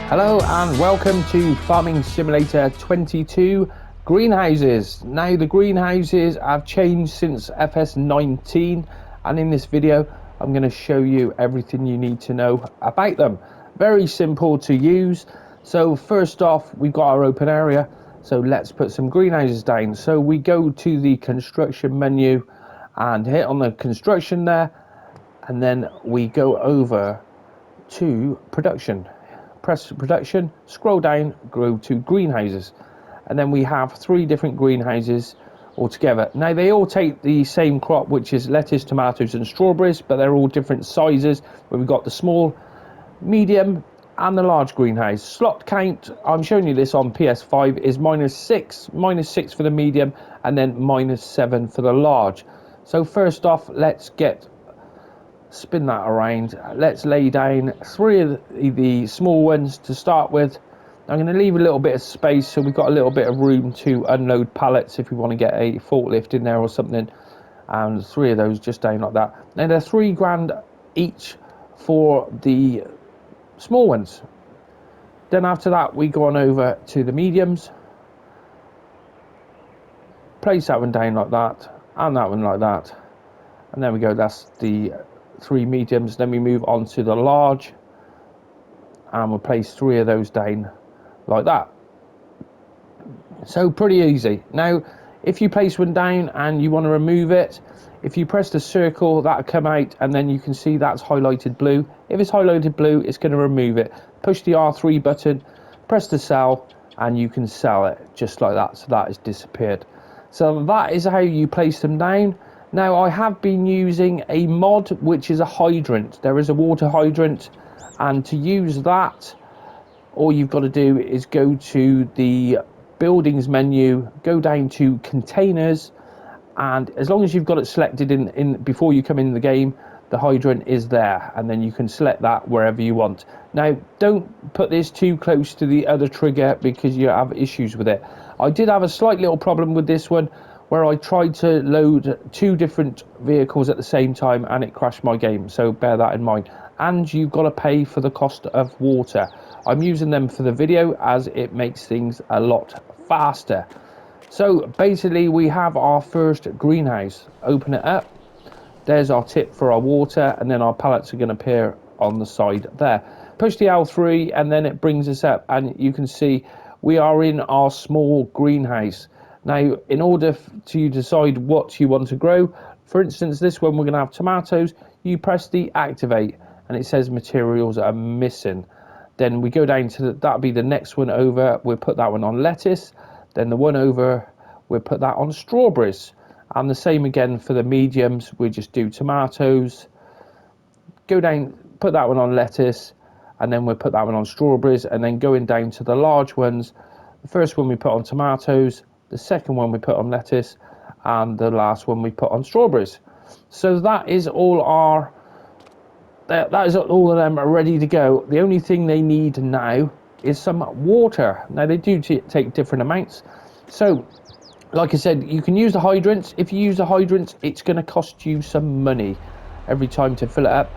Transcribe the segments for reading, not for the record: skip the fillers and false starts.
Hello and welcome to Farming Simulator 22 Greenhouses. Now the greenhouses have changed since FS19, and in this video I'm going to show you everything you need to know about them. Very simple to use. So first off, we've got our open area, so let's put some greenhouses down. So we go to the construction menu and hit on the construction there, and then we go over to production. Press production, scroll down, go to greenhouses, and then we have 3 different greenhouses altogether. Now they all take the same crop, which is lettuce, tomatoes and strawberries, but they're all different sizes, where we've got the small, medium and the large greenhouse. Slot count, I'm showing you this on PS5, is -6 for the medium and then -7 for the large. So first off, let's spin that around. Let's lay down 3 of the small ones to start with. I'm going to leave a little bit of space so we've got a little bit of room to unload pallets if we want to get a forklift in there or something, and 3 of those just down like that. Now they're £3 each for the small ones. Then after that we go on over to the mediums, place that one down like that and that one like that, and there we go. That's the 3 mediums. Then we move on to the large and we'll place 3 of those down like that. So pretty easy. Now if you place one down and you want to remove it, if you press the circle, that'll come out, and then you can see that's highlighted blue. If it's highlighted blue, it's going to remove it. Push the R3 button, press the sell, and you can sell it just like that. So that has disappeared. So that is how you place them down. Now I have been using a mod which is a hydrant. There is a water hydrant, and to use that, all you've got to do is go to the buildings menu, go down to containers, and as long as you've got it selected in before you come in the game, the hydrant is there, and then you can select that wherever you want. Now don't put this too close to the other trigger because you have issues with it. I did have a slight little problem with this one, where I tried to load 2 different vehicles at the same time and it crashed my game, so bear that in mind. And you've got to pay for the cost of water. I'm using them for the video as it makes things a lot faster. So basically we have our first greenhouse. Open it up. There's our tip for our water, and then our pallets are going to appear on the side there. Push the L3 and then it brings us up, and you can see we are in our small greenhouse. Now, in order to decide what you want to grow, for instance, this one we're going to have tomatoes, you press the activate and it says materials are missing. Then we go down to that'll be the next one over, we'll put that one on lettuce. Then the one over, we'll put that on strawberries. And the same again for the mediums, we just do tomatoes. Go down, put that one on lettuce, and then we'll put that one on strawberries. And then going down to the large ones, the first one we put on tomatoes, the second one we put on lettuce, and the last one we put on strawberries. So that is all all of them are ready to go. The only thing they need now is some water. Now they do take different amounts. So like I said, you can use the hydrants. If you use the hydrants, it's going to cost you some money every time to fill it up.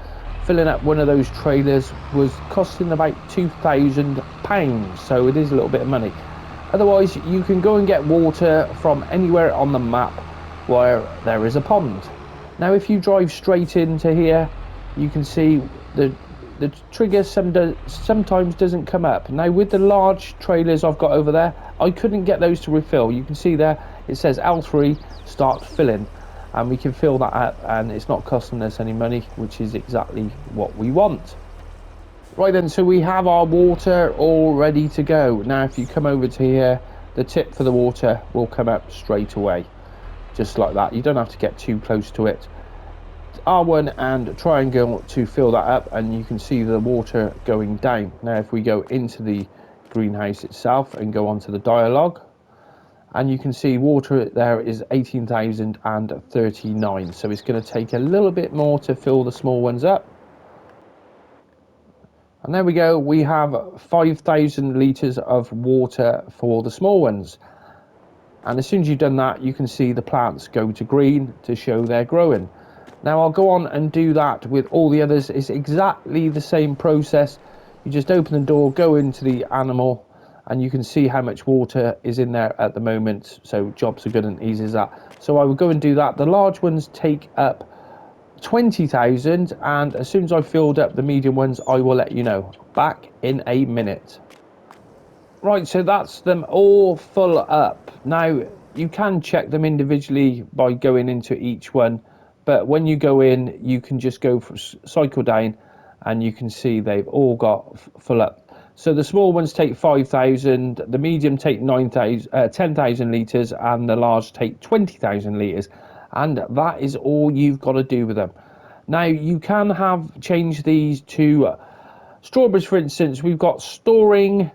Filling up one of those trailers was costing about £2,000, so it is a little bit of money. Otherwise, you can go and get water from anywhere on the map where there is a pond. Now, if you drive straight into here, you can see the trigger sometimes doesn't come up. Now, with the large trailers I've got over there, I couldn't get those to refill. You can see there, it says L3, start filling. And we can fill that up, and it's not costing us any money, which is exactly what we want. Right then, so we have our water all ready to go. Now if you come over to here, the tip for the water will come up straight away, just like that. You don't have to get too close to it. R1 and triangle to fill that up, and you can see the water going down. Now if we go into the greenhouse itself and go onto the dialogue, and you can see water there is 18,039, so it's going to take a little bit more to fill the small ones up. And there we go, we have 5,000 litres of water for the small ones. And as soon as you've done that, you can see the plants go to green to show they're growing. Now I'll go on and do that with all the others. It's exactly the same process. You just open the door, go into the animal, and you can see how much water is in there at the moment. So jobs are good and easy as that. So I will go and do that. The large ones take up 20,000, and as soon as I've filled up the medium ones, I will let you know. Back in a minute. Right, so that's them all full up. Now, you can check them individually by going into each one, but when you go in, you can just go for cycle down, and you can see they've all got full up. So the small ones take 5,000, the medium take 10,000 litres, and the large take 20,000 litres. And that is all you've got to do with them. Now, you can have changed these to strawberries, for instance. We've got storing,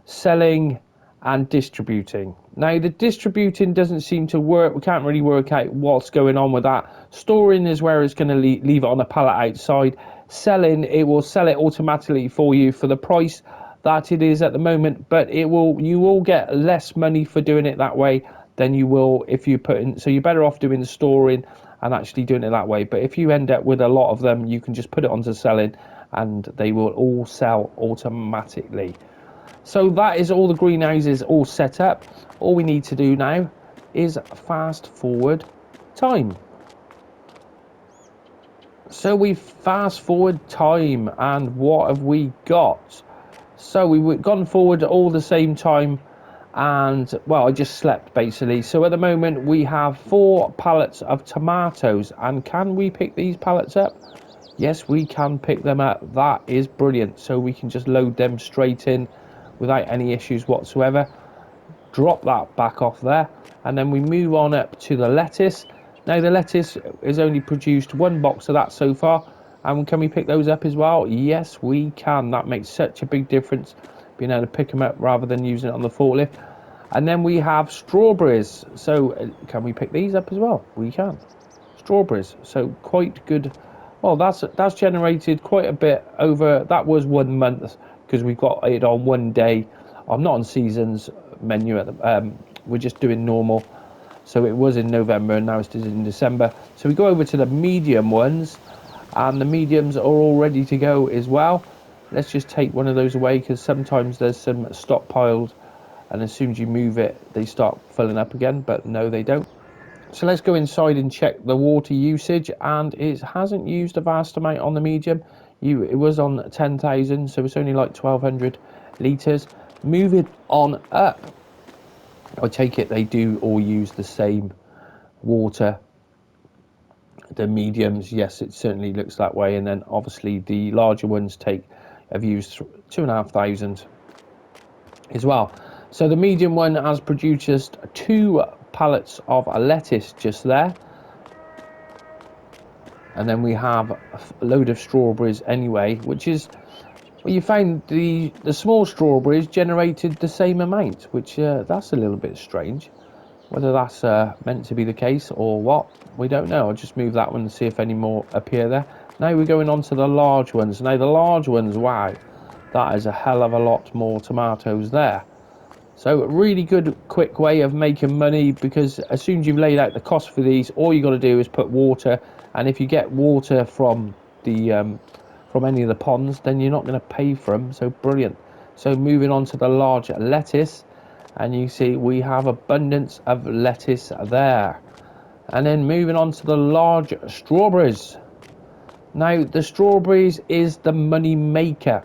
selling, and distributing. Now, the distributing doesn't seem to work. We can't really work out what's going on with that. Storing is where it's going to leave it on a pallet outside. Selling, it will sell it automatically for you for the price that it is at the moment, but you will get less money for doing it that way than you will if you put in. So you're better off doing the storing and actually doing it that way. But if you end up with a lot of them, you can just put it onto selling, and they will all sell automatically. So that is all the greenhouses all set up. All we need to do now is fast forward time. So we fast forward time, and what have we got? So we've gone forward all the same time, and well, I just slept basically. So at the moment we have 4 pallets of tomatoes, and can we pick these pallets up? Yes, we can pick them up. That is brilliant. So we can just load them straight in without any issues whatsoever. Drop that back off there, and then we move on up to the lettuce. Now the lettuce has only produced 1 box of that so far, and can we pick those up as well? Yes, we can. That makes such a big difference, being able to pick them up rather than using it on the forklift. And then we have strawberries. So can we pick these up as well? We can. Strawberries, so quite good. Well, that's generated quite a bit over. That was 1 month, because we got it on 1 day. I'm not on seasons menu at the we're just doing normal. So it was in November, and now it's in December. So we go over to the medium ones, and the mediums are all ready to go as well. Let's just take one of those away, because sometimes there's some stockpiled, and as soon as you move it, they start filling up again, but no, they don't. So let's go inside and check the water usage, and it hasn't used a vast amount on the medium. It was on 10,000, so it's only like 1,200 litres. Moving on up, I take it they do all use the same water. The mediums, yes, it certainly looks that way, and then obviously the larger ones have used 2,500 as well. So the medium one has produced just 2 pallets of lettuce just there, and then we have a load of strawberries anyway, which is, well, you found the small strawberries generated the same amount, which that's a little bit strange. Whether that's meant to be the case or what, we don't know. I'll just move that one and see if any more appear there. Now we're going on to the large ones. Now the large ones, wow, that is a hell of a lot more tomatoes there. So a really good quick way of making money, because as soon as you've laid out the cost for these, all you got to do is put water, and if you get water from the from any of the ponds, then you're not going to pay for them. So brilliant. So moving on to the large lettuce, and you see we have abundance of lettuce there. And then moving on to the large strawberries. Now the strawberries is the money maker.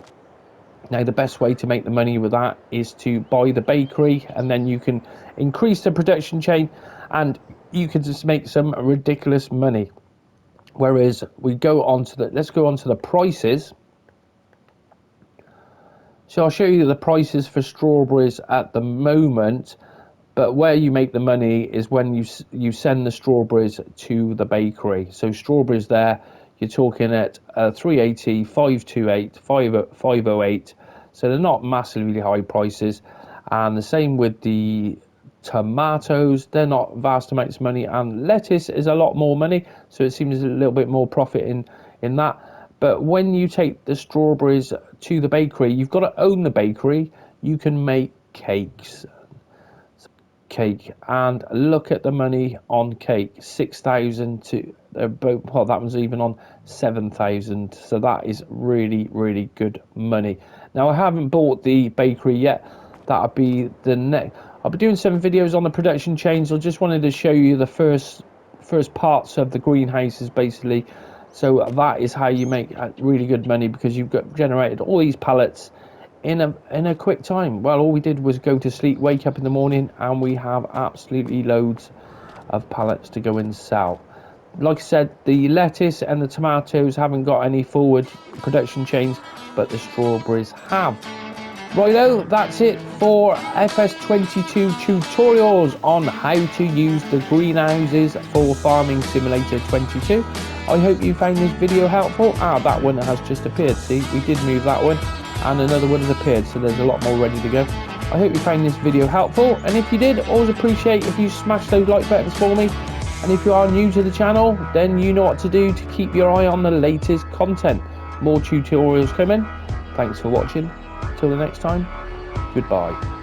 Now the best way to make the money with that is to buy the bakery, and then you can increase the production chain, and you can just make some ridiculous money. Whereas let's go on to the prices. So I'll show you the prices for strawberries at the moment, but where you make the money is when you send the strawberries to the bakery. So strawberries there, you're talking at 380, 528, 508. So they're not massively high prices. And the same with the tomatoes, they're not vast amounts of money. And lettuce is a lot more money, so it seems a little bit more profit in that. But when you take the strawberries to the bakery, you've got to own the bakery. You can make cakes. cake, and look at the money on cake. 6,000 to well, that was even on 7,000, so that is really good money. Now I haven't bought the bakery yet. That'll be the next. I'll be doing some videos on the production chains. I just wanted to show you the first parts of the greenhouses basically. So that is how you make really good money, because you've got generated all these pallets in a quick time. Well, all we did was go to sleep, wake up in the morning, and we have absolutely loads of pallets to go and sell. Like I said, the lettuce and the tomatoes haven't got any forward production chains, but the strawberries have. Righto, that's it for FS22 tutorials on how to use the greenhouses for Farming Simulator 22. I hope you found this video helpful. That one has just appeared. See, we did move that one, and another one has appeared, so there's a lot more ready to go. I hope you found this video helpful, and if you did, always appreciate if you smash those like buttons for me. And if you are new to the channel, then you know what to do to keep your eye on the latest content. More tutorials coming. Thanks for watching. Till the next time, goodbye.